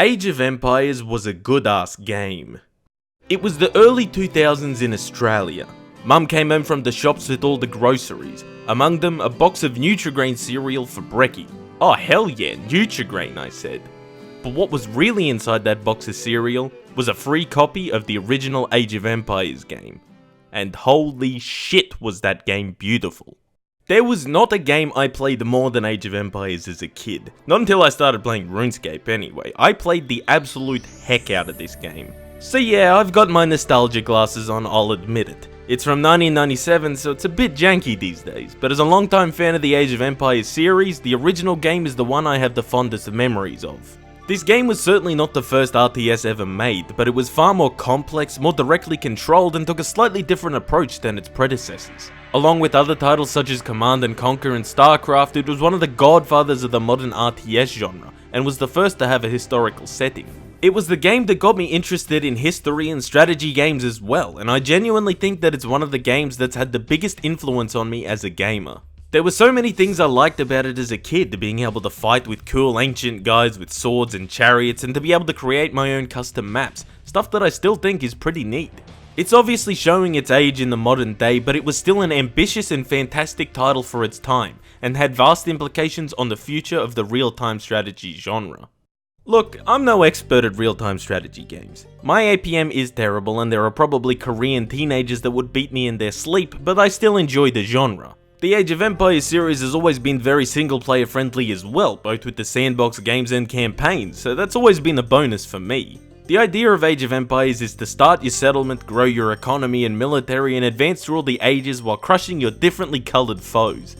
Age of Empires was a good ass game. It was the early 2000s in Australia. Mum came home from the shops with all the groceries, among them a box of Nutri cereal for brekkie. Oh hell yeah, Nutri, I said. But what was really inside that box of cereal was a free copy of the original Age of Empires game. And holy shit was that game beautiful. There was not a game I played more than Age of Empires as a kid. Not until I started playing RuneScape anyway. I played the absolute heck out of this game. So yeah, I've got my nostalgia glasses on, I'll admit it. It's from 1997, so it's a bit janky these days, but as a longtime fan of the Age of Empires series, the original game is the one I have the fondest memories of. This game was certainly not the first RTS ever made, but it was far more complex, more directly controlled, and took a slightly different approach than its predecessors. Along with other titles such as Command & Conquer and StarCraft, it was one of the godfathers of the modern RTS genre, and was the first to have a historical setting. It was the game that got me interested in history and strategy games as well, and I genuinely think that it's one of the games that's had the biggest influence on me as a gamer. There were so many things I liked about it as a kid, being able to fight with cool ancient guys with swords and chariots, and to be able to create my own custom maps, stuff that I still think is pretty neat. It's obviously showing its age in the modern day, but it was still an ambitious and fantastic title for its time, and had vast implications on the future of the real-time strategy genre. Look, I'm no expert at real-time strategy games. My APM is terrible, and there are probably Korean teenagers that would beat me in their sleep, but I still enjoy the genre. The Age of Empires series has always been very single-player friendly as well, both with the sandbox games and campaigns, so that's always been a bonus for me. The idea of Age of Empires is to start your settlement, grow your economy and military, and advance through all the ages while crushing your differently coloured foes.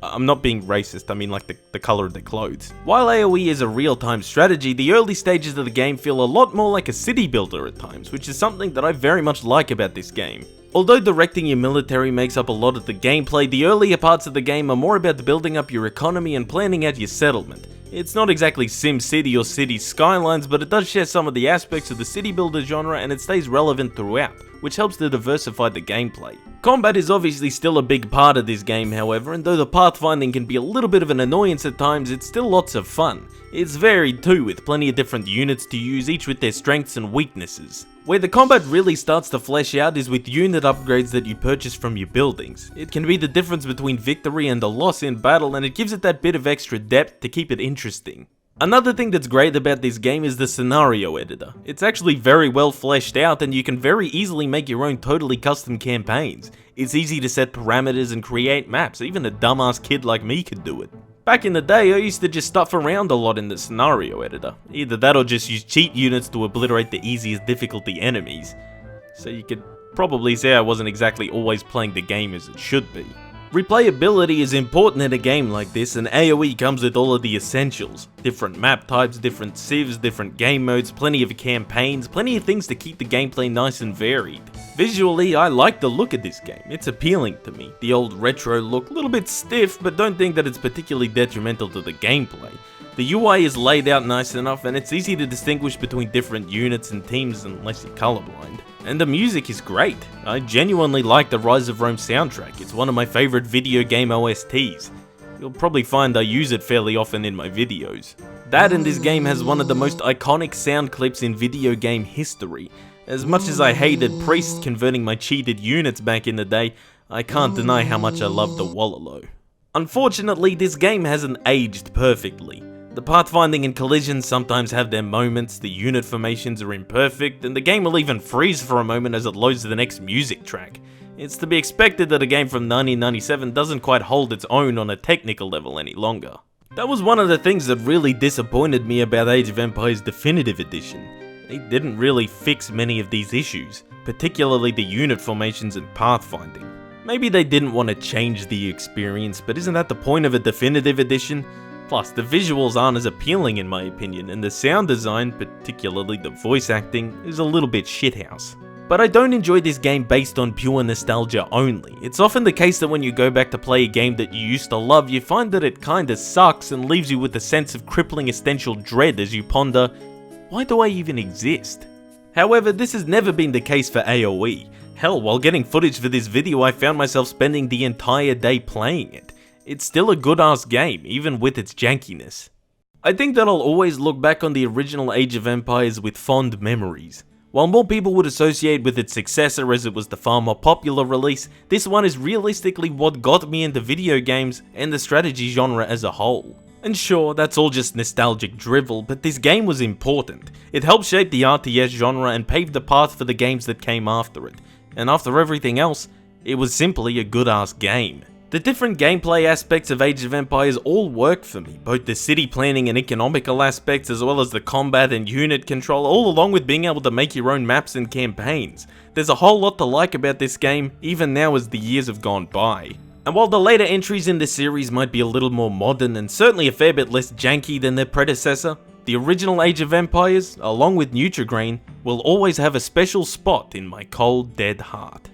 I'm not being racist, I mean like the colour of their clothes. While AoE is a real-time strategy, the early stages of the game feel a lot more like a city builder at times, which is something that I very much like about this game. Although directing your military makes up a lot of the gameplay, the earlier parts of the game are more about building up your economy and planning out your settlement. It's not exactly SimCity or City Skylines, but it does share some of the aspects of the city builder genre and it stays relevant throughout, which helps to diversify the gameplay. Combat is obviously still a big part of this game however, and though the pathfinding can be a little bit of an annoyance at times, it's still lots of fun. It's varied too, with plenty of different units to use, each with their strengths and weaknesses. Where the combat really starts to flesh out is with unit upgrades that you purchase from your buildings. It can be the difference between victory and a loss in battle, and it gives it that bit of extra depth to keep it interesting. Another thing that's great about this game is the scenario editor. It's actually very well fleshed out and you can very easily make your own totally custom campaigns. It's easy to set parameters and create maps, even a dumbass kid like me could do it. Back in the day, I used to just stuff around a lot in the scenario editor. Either that or just use cheat units to obliterate the easiest difficulty enemies. So you could probably say I wasn't exactly always playing the game as it should be. Replayability is important in a game like this, and AoE comes with all of the essentials. Different map types, different civs, different game modes, plenty of campaigns, plenty of things to keep the gameplay nice and varied. Visually, I like the look of this game. It's appealing to me. The old retro look, a little bit stiff, but don't think that it's particularly detrimental to the gameplay. The UI is laid out nice enough, and it's easy to distinguish between different units and teams unless you're colorblind. And the music is great. I genuinely like the Rise of Rome soundtrack. It's one of my favourite video game OSTs. You'll probably find I use it fairly often in my videos. That and this game has one of the most iconic sound clips in video game history. As much as I hated priests converting my cheated units back in the day, I can't deny how much I love the Wololo. Unfortunately, this game hasn't aged perfectly. The pathfinding and collisions sometimes have their moments, the unit formations are imperfect, and the game will even freeze for a moment as it loads the next music track. It's to be expected that a game from 1997 doesn't quite hold its own on a technical level any longer. That was one of the things that really disappointed me about Age of Empires Definitive Edition. They didn't really fix many of these issues, particularly the unit formations and pathfinding. Maybe they didn't want to change the experience, but isn't that the point of a Definitive Edition? Plus, the visuals aren't as appealing in my opinion, and the sound design, particularly the voice acting, is a little bit shithouse. But I don't enjoy this game based on pure nostalgia only. It's often the case that when you go back to play a game that you used to love, you find that it kinda sucks and leaves you with a sense of crippling essential dread as you ponder, why do I even exist? However, this has never been the case for AoE. Hell, while getting footage for this video, I found myself spending the entire day playing it. It's still a good ass game, even with its jankiness. I think that I'll always look back on the original Age of Empires with fond memories. While more people would associate with its successor as it was the far more popular release, this one is realistically what got me into video games and the strategy genre as a whole. And sure, that's all just nostalgic drivel, but this game was important. It helped shape the RTS genre and paved the path for the games that came after it. And after everything else, it was simply a good-ass game. The different gameplay aspects of Age of Empires all work for me, both the city planning and economical aspects as well as the combat and unit control, all along with being able to make your own maps and campaigns. There's a whole lot to like about this game, even now as the years have gone by. And while the later entries in the series might be a little more modern and certainly a fair bit less janky than their predecessor, the original Age of Empires, along with Nutri, will always have a special spot in my cold dead heart.